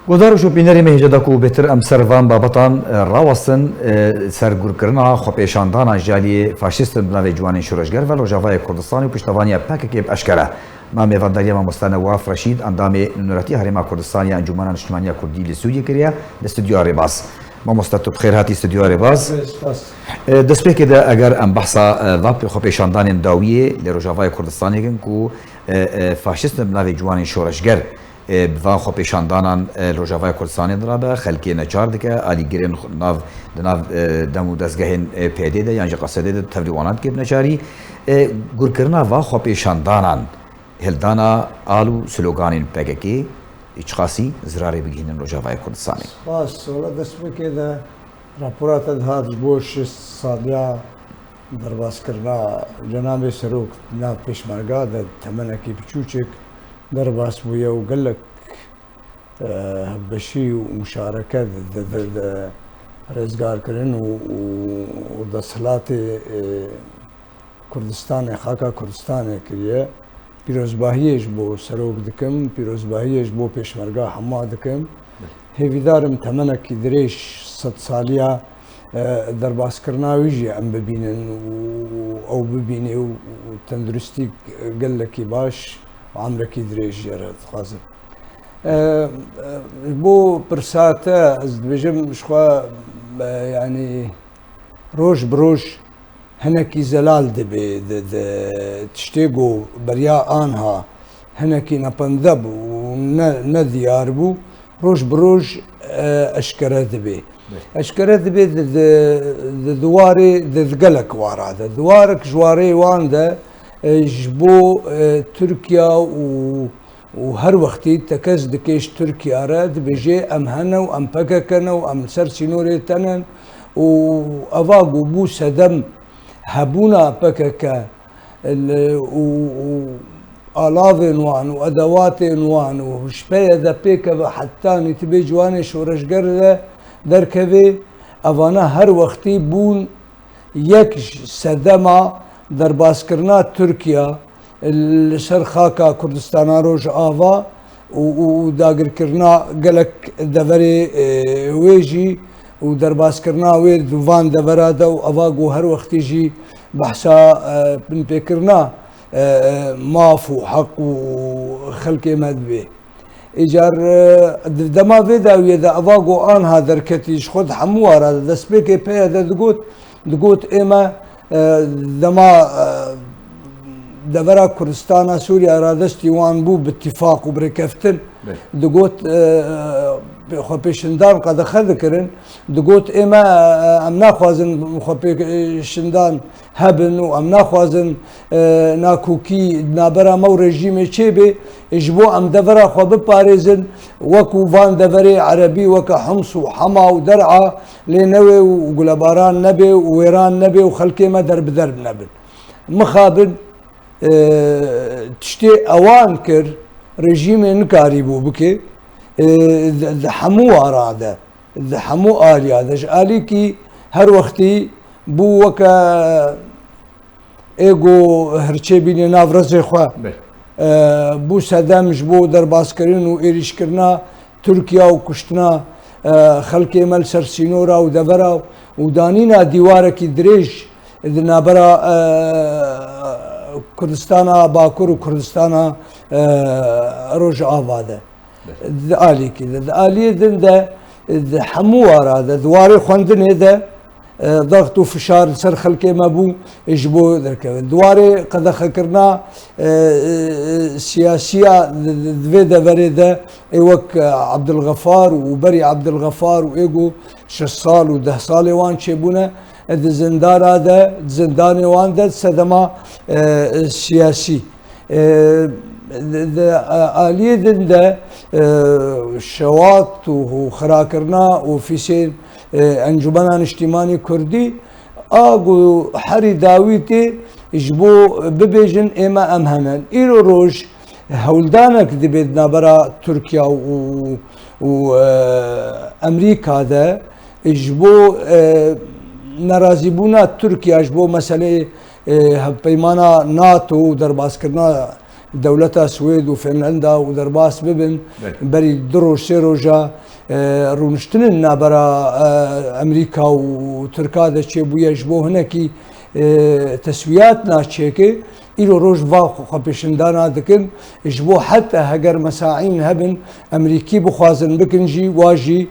گزارش و بینری مهجده کو بهتر ام سروان بابتان راوستن سرگورکرنا خپیشاندان جالی فاشیست بناوی جوانی شورشگر و لوجاوای کردستان و پشتوانی پکک اشکره ما میوانداری ما مستنواف رشید اندام نوراتی حریم کردستانی انجمن اجتماعی کردی لسوریه کریا استودیو آریباز ما مستعد بخیر هاتی استودیو آریباز دست به که اگر ام بحثا واب خپیشاندان داویه لوجاوای کردستانی کن کو فاشیست بناوی جوانی شورشگر بوان خو پیشاندانان روجاوای کردستانی درابه خلکی نچار دکه علی گرین ناو دمو دستگاهین پیده ده یعنی قصده ده تبلیغات که نچاری گورکرنا و خو پیشاندانان هلدانا آلو سلوگانین پگکی اچخاصی زراری بگیرن روجاوای کردستانی. باس ولی دست بکی ده راپورات دهات بوش سالیا درباس کرنا جناب سروک ناو پیشمرگا ده تمنکی بچوچک درباس بويا وقال لك بشي ومشاركة رزقار كرين ودصلاتي كردستان خاكا كردستان كريه پیروزباهیش بو سروک دکم پیروزباهیش بو پیشمرگا حما دکم هیویدارم تمنکی دریش 100 سالیا درباس کرناویجی ام ببینن او ببینی و تندرستی قال لك باش عمرك دريج جرد خازم بو برساتا از بجم شخوا يعني روج بروج هنكي زلال دبي تشتيقو بريا انها هنكي نبندب ونديار بو روج بروج اشكره دبي اشكره دبي دواري دقلك وارا دوارك جواري وانده جبو تركيا وهر وقتي تكز دكيش تركيا راد بيجي ام هنا وام بككنا وام سرسينوري تنن وافاقو بو سدم هبونا بككا آلاف انوان وادوات انوان وشبيه ذا بيكا حتى نتبي جواني شورشگر دركبي افانا هر وقتي بون يك سدما درباس کرنا ترکیه سر خاکا کردستان روج آوا و داگر کرنا گلک دوری ویجی و درباس کرنا وی دوان دورادا و اواگو هر وقتی جی بحثا بن پیکرنا ماف و حق و خلق مدبی ایجار دما ویدا ویدا اواگو آنها درکتیش خود حموارا دست بیکی پیاده دگوت ایما دما دورا كردستان سوريا رادستي وان بو باتفاق وبركفتن دقوت خو بيشندان قد خذكرن دقوت اما ام ناخوازن خو بيشندان هبن وام ناخوازن ناكوكي نابرا مو رجيم تشيبي اجبو ام دورا خو بباريزن وكو فان دوري عربي وكا حمص وحما ودرعا لنوي وقلباران نبي ويران نبي وخلكي ما درب نبي مخابن تشتي اوان كر رژیم نکاری بو بکه حمو آراده حمو آلیادش آلی کی هر وقتی بو وکا ایگو هرچه بینی نافرز خواه بو سدمش بو در باز کرن و ایریش کرنا ترکیه و کشتنا خلق مل سرسینورا و دورا و دانینا دیواره کی دریج نابرا کردستان باکور و کردستان روج آواده آلی کی آلی دن ده حمو آراده دواری خوندنه ده ضغط و فشار سر خلقی مبو اجبو درکه دواری قد خکرنا سیاسیه دوی ده بری ده ایوک عبدالغفار و بری عبدالغفار و ایگو 6 سال و 10 سال وان چه بونه زندان ده زندان وان ده صدما سیاسی آلیه ده شواط و خراکرنا و فیسین انجمنان اجتماعی کردی آگو حری داویتی اجبو ببیجن اما امهنن ایرو روش هولدانک دبید نبرا ترکیه و امریکا ده اجبو ناراضی بونا ترکیه اجبو مسئله پیمانا ناتو در باز کرنا دولتا سويد وفنلندا ودرباس ببن بري درو سيروجا رونشتننا برا امريكا وتركا دا چه بويا جبو هنكي تسويات ناشيكي إلو روج واقو خبشندانا دكن جبو حتى هجر مساعين هبن أمريكي بخوازن بكنجي واجي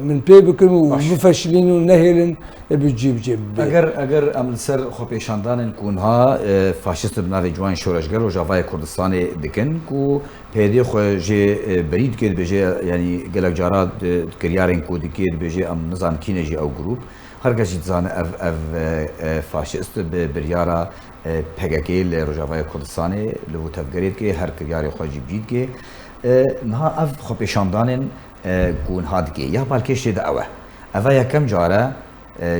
من بي بكن ومفشلين ونهلن بتجيب جيب اگر ام سر خبشندان كونها فاشيست بناوي جوان شورشگر و جاوای كردستان دكن كو پیدي خو جي بريد كيد بيجي يعني گلك جارات كريارين كو دكيد بيجي ام نظام كينجي او جروب هر کسی زانه اف فاشیست به بریارا PKK لروجاوای کردستانی لو تفکرید که هر کاری خواهی بجید که نه اف خبشاندان گون هاد که یا بالکش ده اوه یکم جاره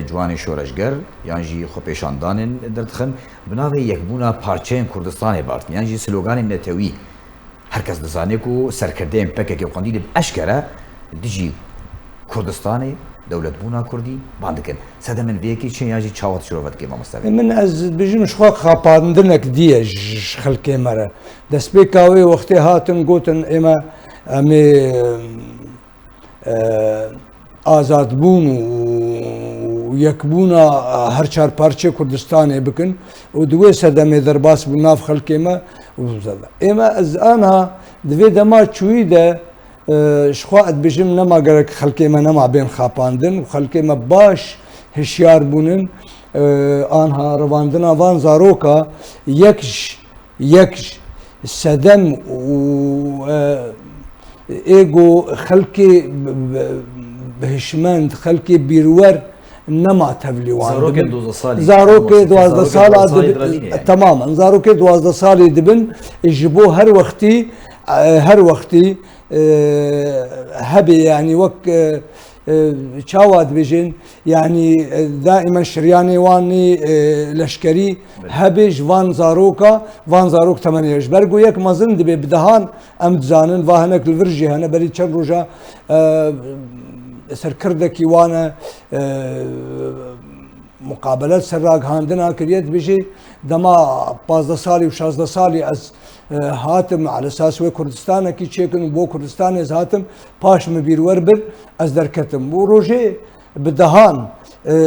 جوان شورشگر یعنی جی خبشاندان درتخن بناوی یک بونا پارچه کردستانی بارد یعنی جی سلوگان نتوی هر کس دزانه کو سرکرده PKK قندیل اشکره دیجی کردستانی دولت بونا كردي باندكن ساده من فيكي شي ياجي تشاوت شروفت كيما مستوى من از بيجون شخوا خاباندنك ديج خلكي مره دس بيكاوي وقتي هاتن قوتن اما امي آزاد بون ويكبونا هر چار پارچه كردستاني بكن ودوي ساده مي درباس بناف خلكي ما وزاده اما از انها دوي دما چوي ده شخوات بجم نما قالك خلكي ما نما بين خاباندن وخلكي ما باش هشيار بونن آنها رواندنا وان زاروكا يكش سدم و ايجو خلكي بهشمند خلكي بيرور نما تبلي وان زاروكي 12 سال تماما زاروكي 12 سال دبن يجيبوه هر وقتي هبي يعني وك شاواد بيجن يعني دائما شرياني واني لشكري هبيج وان زاروك 8 برقو يك مازن دبي بدهان ام دزانن واهنك الفرجي هنا بري چن روجا سركردكي وانا مقابلات سراغ هاندنا كريت بيجي دما 15 سالي و 16 سالي از هاتم على اساس وي كردستان كي تشيكن بو كردستان از هاتم باش مبير وربر از دركتم بو روجي بدهان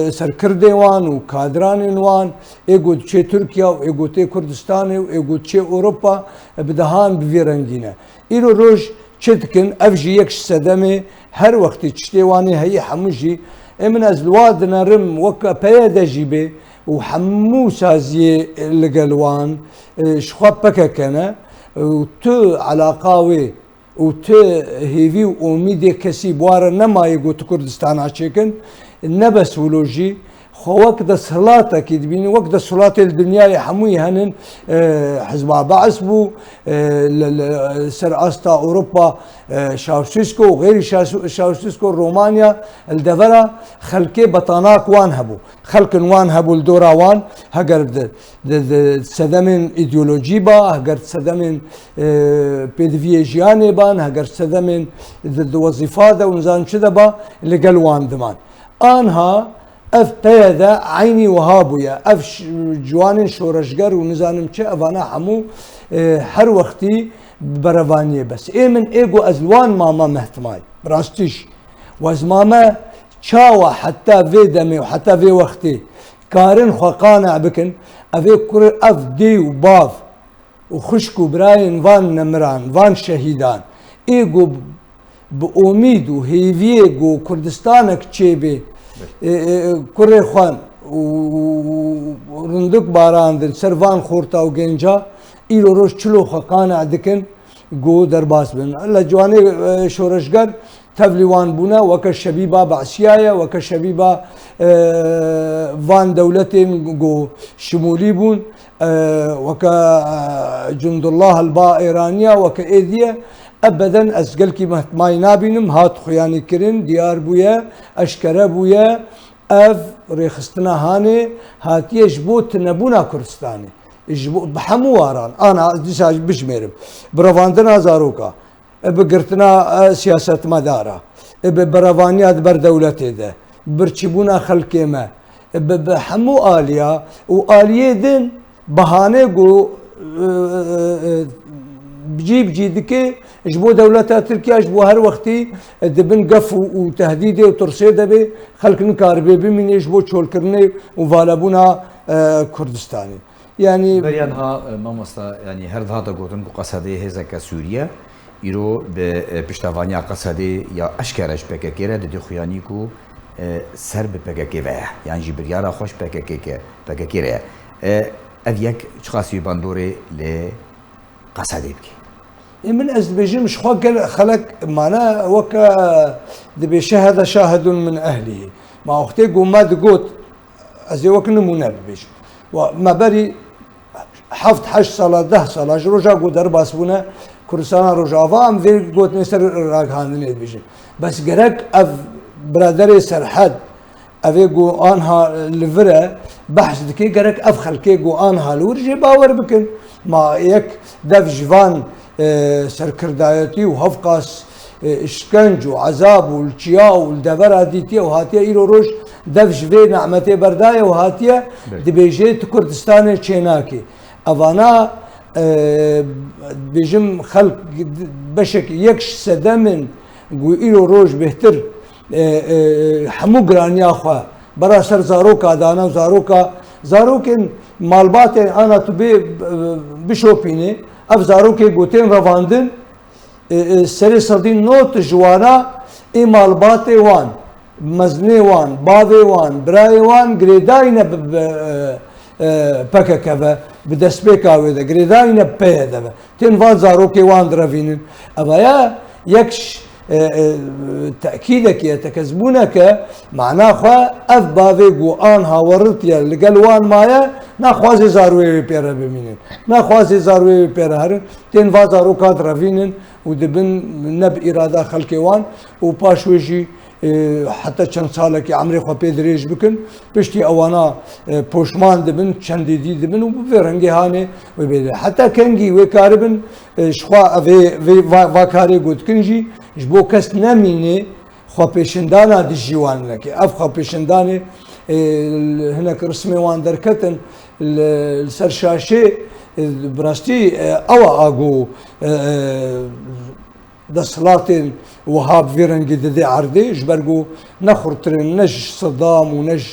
سركردي وان وكادران وان ايغو تشي تركيا وايغو تي كردستان وايغو تشي اوروبا بدهان بفيرنجينا ايرو روج تشتكن افجي يكش سدمي هر وقت تشتي واني هي حمجي من از الوادنا رم وكا بيدا جيبي وحمو سازي لقلوان شخوا بكا كان وتو علاقاوي وتو هيفي وميدي كسي بوارا نما يقو كردستان عشيكن نبس ولوجي خو وقت الصلاة كي تبيني وقت الصلاة الدنيا يحموي هنن حزب بعث بو سر استا اوروبا شاوشيسكو وغير شاوشيسكو رومانيا الدفرة خلكي بطاناك وان هبو خلق وان هبو الدورا وان هقر سدمن ايديولوجي با هقر سدمن بيدفيجياني بان هقر سدمن وظيفة ونزان شده با لقل وان دمان انها اف پیدا عینی وهابویا اف جوان شورشگر و نزانم چه اوانا همو هر وقتی بروانیه بس من ایگو از وان ماما محتمای براستیش و از ماما چاوا حتی وی دمی و حتی وی وقتی کارن خو قانع بکن اوی کر اف دی و باف و خشکو براین وان نمران وان شهیدان ایگو با امید و هیویگو کردستانک چه بی كوري خوان ورندق باراندن سرفان خورتا وجنجا إلو روش چلو خقانا دكن جو درباس بن الله جواني شورشگر تفليوان بونا وكالشبيبة بعسيايا وكالشبيبة فان دولتين جو شمولي بون وكجند الله البا إيرانيا وكإيديا ابدا ازقلكي ما ينابينم هات خياني كرين ديار بويا اشكره بويا اف ريخستنا هاني هاتي جبوت نبونا كردستاني جبوت بحمو واران انا ديساج بجميرم برافاندنا زاروكا بقرتنا سياسة مدارة برافانيات بردولتي ده برشبونا خلكيما بحمو آليا وآلية دين بهانه جو بجي دكي جبو دولتها تركيا جبو هر وقتي دبن قف وتهديده وترصيده به خلق نكاربي بمن يجبو تشول كرني وفالبونا كردستاني يعني بريان ها ماموستا يعني هر هذا قوتن قصدي هزك سوريا يرو بپشتوانیا قصدي یا اشکرش پککیره دی خویانی کو سر به پککی و یعنی جبریارا خوش پککیره اف یک شخصی باندوری ل قصدي بكي من أزبيجي مش خلق معنا وكا دبي شاهد من أهله ما أختي قوما دقوت أزي وك نمونا بيش وما بري حفت 8 صلاة 10 صلاة رجع قو درب أسبونا كرسانا رجع فام ذي قوت نسر راك هاندني بيجي بس قرق أف برادري سرحد أفي قو آنها لفرة بحث دكي قرق أف خلقي قو آنها لورجي باور بكن ما يك دف جوان سركردايتي وهفقاس اشكنج وعذاب والشيا والدبر هديتي وهاتيا إيرو روش دف جوي نعمتي برداية وهاتيا دبيجي كردستان تشيناكي أفانا بيجم خلق بشك يكش سدمن قو إيرو روش بهتر حمو قرانيا خوا برا سر زاروكا دانا زاروكن مالبات انا تبي بشوبيني اف زاروكي قوتين رواندن سري صدين نوت جوانا اي مالبات وان مزني وان باوي وان براي وان غريداينا بككفا بدسبيكا وذا غريداينا بيدا تين فال زاروكي وان درافينن ابايا يكش تأكيدك يتكذبونك معناه خوا اف باوي قوان هاورتيا لقلوان مايا ناخوازي زاروي بيرا بمينن ناخوازي زاروي بيرا هرن تين فازارو كاد رافينن ودبن نب إرادة خلقوان وباشويجي حتى چند سالك عمري خو بيدريج بكن بشتي اوانا پوشمان دبن چند دي دبن وبفرنگي هاني وبيد حتى كنجي وكاربن شخوا في واكاري قد كنجي جبو كس نميني خو بيشندانا دي جيوان لك اف خو بيشنداني هناك رسمي وان دركتن السرشاشي براستي اوا اغو دسلاتين وهاب فيرنجي دي عردي جبرقو نخرترن نج صدام ونج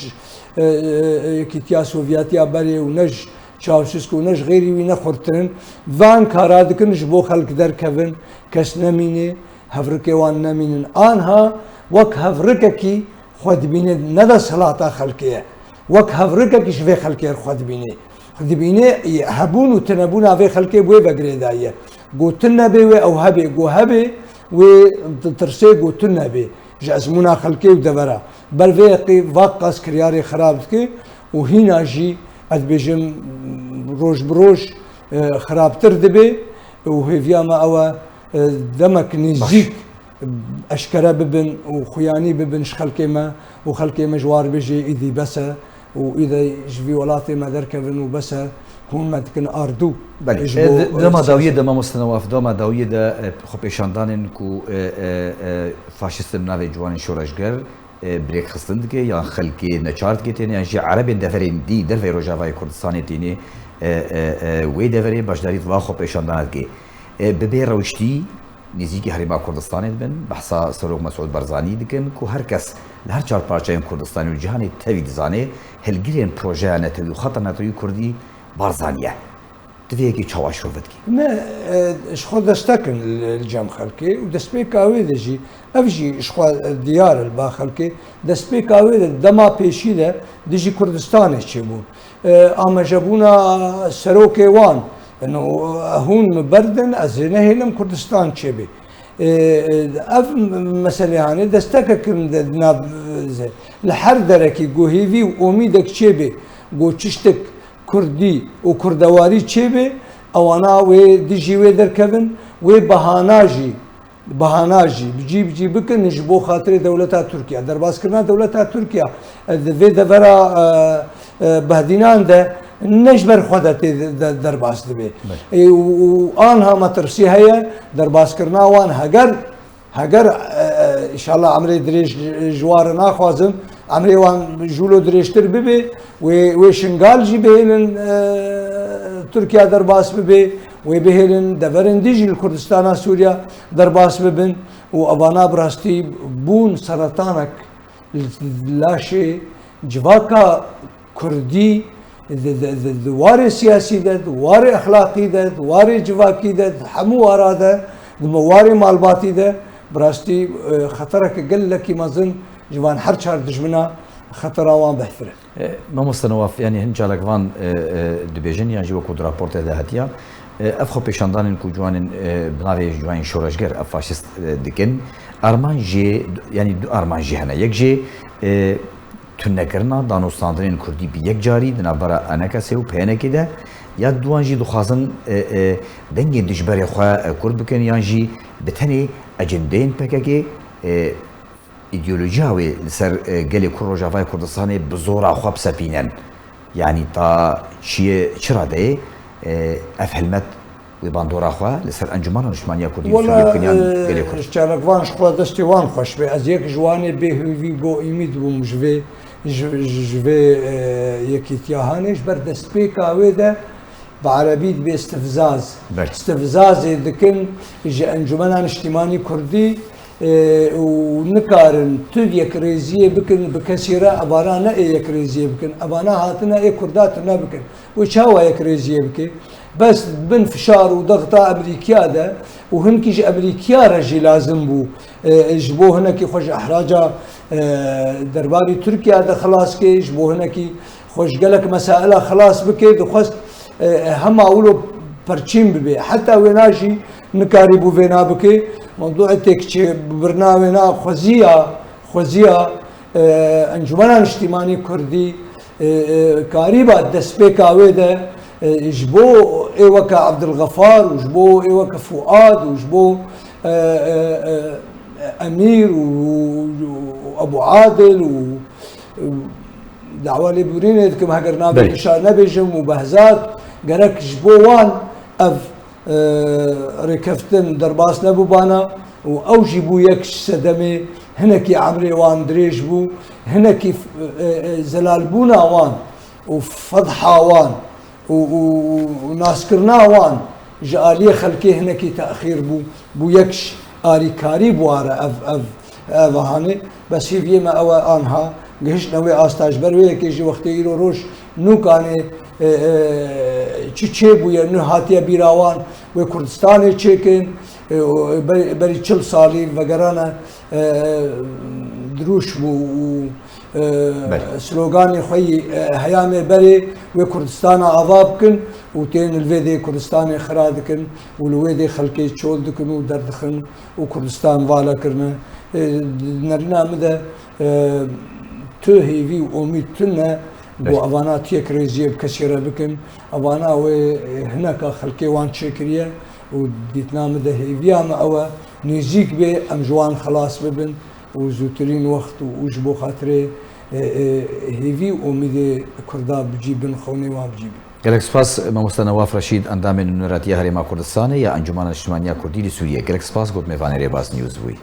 كيتيا سوفياتيا بري ونج تشاوشسكو ونج غيري ونخرترن فان كارادكن جبو خلق دركبن كس نميني هفركي وان نمينن آنها وك هفرككي خود بيني ندا صلاة خلقية وك هفرككي شفي خلقية خود بيني خود بيني هبون وتنبون في خلقية بوي بقريداية قو تنبي او هبي قو هبي وترسي قو تنبي جازمونا خلقي ودبرا بل فيقي واقص كرياري خرابتكي وهنا جي ادبيجم روج بروج خرابتر دبي وهيفياما او دمك نزيك اشكرا ببن وخياني ببن خلقي ما وخلقي مجوار بيجي ايدي بسا واذا جفي ولاتي ما دركبن وبسا هون ما تكن اردو دما داويه دما مستنواف دما داويه دا خو پیشاندانن کو فاشیست ناوی جوان شورشگر بريك خستند که یا خلقی نچارت که تینی انجی عرب دفرین دی در وی روجاوای کردستان تینی وی دفری باشداریت وا خو پیشاندانت که ببی روشتی نزیکی هریما کردستان بن بحثا سروق مسعود برزانی دکن کو هر کس لهر چار پارچه کردستان و جهان توید زانه هلگیرین پروژه نتوی خاطر نتوی کردی بارزانیه تفيكي تشواش شوفتكي ما شخو دستكن الجام خلكي ودسبيك اوي دجي افجي شخو ديار البا خلكي دسبيك اوي دما بيشي ده دجي كردستان تشيبون اما جابونا سروكي وان انه هون مبردن ازينه لم كردستان تشيبي اف مسألة يعني دستكن ناب لحر دركي جو هيفي واميدك تشيبي جو تشتك كردي وكردواري تشيبي او انا وي ديجي وي دركبن وي بهاناجي بجي بكن نجبو خاطر دولتها تركيا درباس كرنا دولتها تركيا في دفرا بهدينان ده نجبر خودتي درباس دبي وانها ما ترسي هي درباس كرنا وان هجر ان شاء الله عمري دريج جوار ناخوازم عمري وان جولو دريشتر ببي وشنغال جي بين تركيا درباس ببي وبهلن دبرن ديجي الكردستان سوريا درباس ببن وأبانا براستي بون سرطانك لاشي جواكا كردي دواري سياسي ده دواري اخلاقي ده دواري جواكي ده حمو ورا ده دواري مالباتي ده براستي خطرك قل لك مازن جوان هر چهار دجمنا خطر وان بهتره ما مستنواف يعني هنجالك وان دبيجن يعني جو كود رابورت ده هاتيا افخو پیشاندان کو جوان بناوی جوان شورشگر افاشست دکن ارمان جي يعني دو ارمان جي هنا يك جي تنکرنا دانوستاندرین کردی بی یک جاری دنابرا انکسی و پینکی ده یا دوان جی دخوازن دنگی دجبری خواه کرد بکن یا جی بتنی اجندین پککی ایدئولوژی هاوی لسر گلی کرد روژاوای کردستانی بزورا خواه بسپینن یعنی تا چرا ده افهلمت و باندورا خواه لسر انجمان نشمانیا کردی سوری بکنیان گلی کرد اشتالک وانش خواه دستی وان خوش به از یک جوانی به هوی بو امید بوم جوه یکی تیاهانش بر دست پیک آویده بعربی به استفزاز دکن جه انجمنان اجتماعی کردی و نکارن تو یک ریزیه بکن بکسیره ابانا نه یک ریزیه بکن ابانا هاتنا یک کردات نه بکن و چاوا یک ریزیه بکن بس بن فشار و ضغط امریکا ده و هنكيش امريكا رجي لازم بو جبو هناكي خوش احراجا درباري تركيا ده خلاص كي جبو هناكي خوش قالك مسائل خلاص بكي دخست هم اولو برچيم ببي حتى ويناجي نكاري بو فينا بكي موضوع تكشي برنامجنا خوزيا انجمنا اجتماعي كردي قريبه دسبيك اويده جبو ايوكا عبد الغفار وجبو ايوكا فؤاد وجبو امير وابو عادل ودعوه ليبورين كما هقرنا بشار نبيجم وبهزات قالك جبوان اف ركفتن درباس نبو بانا واوجي بو يكش سدمي هناكي عمري وان دريج بو هناكي زلال بونا وان وفضحه وان وناسكرنا وان جاليه خلكي هناكي تاخير بو يكش اري كاري بواره اف هاني بس هي فيما او انها قهش نوي استاج بروي كيجي وقت يرو روش نو كان چي بو نو هاتيه بيراوان وكردستاني چيكن بري 40 سالي وگرانا دروش بو سلوغاني خوي هيامي بري وكردستان عذابكن وتين الفيدي كردستان خرادكن والويدي خلكي تشول دكن ودردخن وكردستان فالا كرنا نرنا مدى توهي في واميد تنا بو افانا تيك ريزيه بكسيره بكن افانا وهناك خلكي وان تشكريه وديتنا مدى هيفيا ما او نيزيك بي ام جوان خلاص ببن وزوترين وقت وجبو خاطري هيفي وميدي كردا بجيبن خوني وان بجيبن گلک سپاس مامۆستا نەواف ڕەشید ئەندامێن نوێنەرەتیە هەرێما کوردستانە یا ئەنجومانە نیشتیمانیە کوردی سووریە گەلک سپاس گوت میێوانی ڕێباز نیوز بووی